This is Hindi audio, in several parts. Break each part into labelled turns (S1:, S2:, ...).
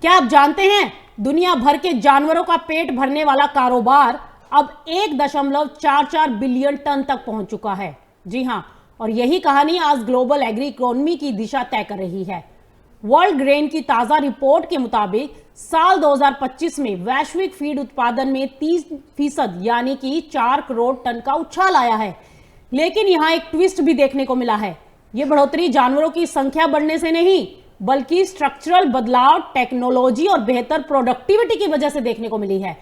S1: क्या आप जानते हैं दुनिया भर के जानवरों का पेट भरने वाला कारोबार अब 1.44 बिलियन टन तक पहुंच चुका है। जी हां, और यही कहानी आज ग्लोबल एग्री इकोनॉमी की दिशा तय कर रही है। वर्ल्ड ग्रेन की ताजा रिपोर्ट के मुताबिक साल 2025 में वैश्विक फीड उत्पादन में 30% यानी कि 4 करोड़ टन का उछाल आया है। लेकिन यहां एक ट्विस्ट भी देखने को मिला है। यह बढ़ोतरी जानवरों की संख्या बढ़ने से नहीं बल्कि स्ट्रक्चरल बदलाव, टेक्नोलॉजी और बेहतर प्रोडक्टिविटी की वजह से देखने को मिली है।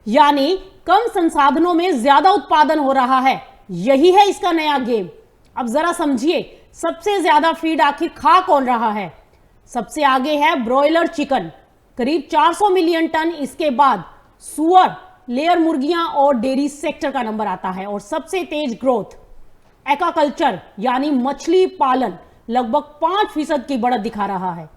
S1: यानी कम संसाधनों में ज्यादा उत्पादन हो रहा है। यही है इसका नया गेम। अब जरा समझिए, सबसे ज्यादा फीड आखिर खा कौन रहा है। सबसे आगे है ब्रॉयलर चिकन, करीब 400 मिलियन टन। इसके बाद सुअर, लेयर मुर्गियां और डेयरी सेक्टर का नंबर आता है। और सबसे तेज ग्रोथ एक्वाकल्चर यानी मछली पालन लगभग 5% की बढ़त दिखा रहा है।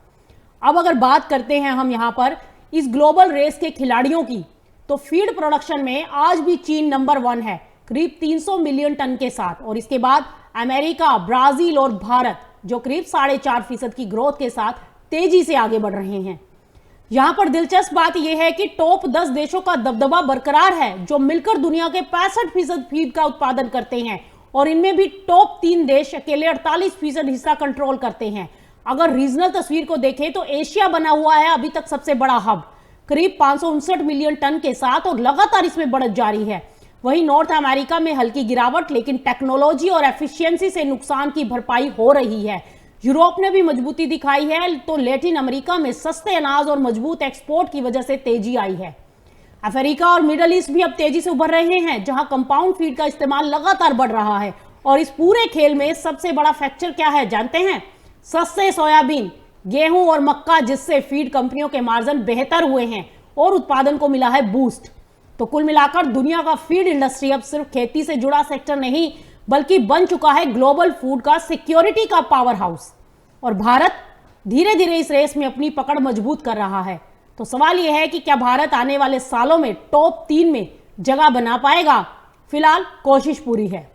S1: अब अगर बात करते हैं हम यहां पर इस ग्लोबल रेस के खिलाड़ियों की, तो फीड प्रोडक्शन में आज भी चीन नंबर 1 है, करीब 300 मिलियन टन के साथ। और इसके बाद अमेरिका, ब्राजील और भारत जो करीब 4.5% की ग्रोथ के साथ तेजी से आगे बढ़ रहे हैं। यहां पर दिलचस्प बात यह है कि टॉप 10 देशों का दबदबा बरकरार है जो मिलकर दुनिया के 65% फीड का उत्पादन करते हैं। और इनमें भी टॉप 3 देश अकेले 48% हिस्सा कंट्रोल करते हैं। अगर रीजनल तस्वीर को देखें तो एशिया बना हुआ है अभी तक सबसे बड़ा हब, करीब 559 मिलियन टन के साथ, और लगातार इसमें बढ़त जारी है। वहीं नॉर्थ अमेरिका में हल्की गिरावट, लेकिन टेक्नोलॉजी और एफिशिएंसी से नुकसान की भरपाई हो रही है। यूरोप ने भी मजबूती दिखाई है, तो लैटिन अमेरिका में सस्ते अनाज और मजबूत एक्सपोर्ट की वजह से तेजी आई है। अफ्रीका और मिडल ईस्ट भी अब तेजी से उभर रहे हैं, जहां कंपाउंड फीड का इस्तेमाल लगातार बढ़ रहा है। और इस पूरे खेल में सबसे बड़ा फैक्टर क्या है जानते हैं? सस्ते सोयाबीन, गेहूं और मक्का, जिससे फीड कंपनियों के मार्जिन बेहतर हुए हैं और उत्पादन को मिला है बूस्ट। तो कुल मिलाकर दुनिया का फीड इंडस्ट्री अब सिर्फ खेती से जुड़ा सेक्टर नहीं बल्कि बन चुका है ग्लोबल फूड का सिक्योरिटी का पावर हाउस। और भारत धीरे धीरे इस रेस में अपनी पकड़ मजबूत कर रहा है। तो सवाल यह है कि क्या भारत आने वाले सालों में टॉप 3 में जगह बना पाएगा? फिलहाल कोशिश पूरी है।